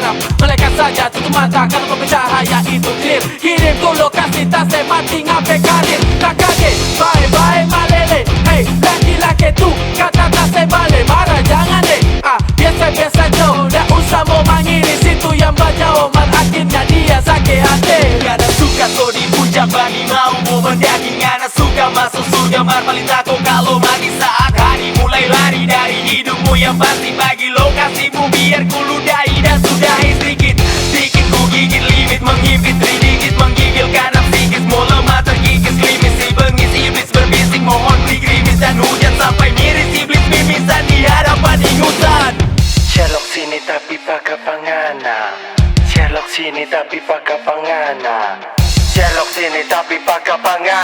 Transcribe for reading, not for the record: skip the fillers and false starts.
berharap melekat saja, tutup mata kalau kau bercahaya itu clear. Kirim tu lokasi tak saya mati ngapai karir. Tak kaget, bye-bye malele. Hey, laki-laki tu kata tak saya balik. Marah jangan deh, biasa-biasa jauh. Tak usah mau mengiris itu yang berjauh. Akhirnya dia sakit hati. Kadang suka so dipuja bagi mau mendaki. Ngana suka masuk surga marmalin takut kalau mati saat hari mulai lari dari hidupmu yang pasti. Bagi lokasimu biar ku ludahi dan sudahi sedikit. Sedikit ku gigit limit menghimpit 3 digit menggigil karena psikis. Mau lemah terkikis klimis si bengis iblis berbisik. Mohon beri gerimis dan hujan sampai miris iblis mimisan di hadapan ingusan. Sherlock sini tapi pakai pangana. Sherlock sini tapi pakai pangana. Sherlock sini tapi pakai pangana.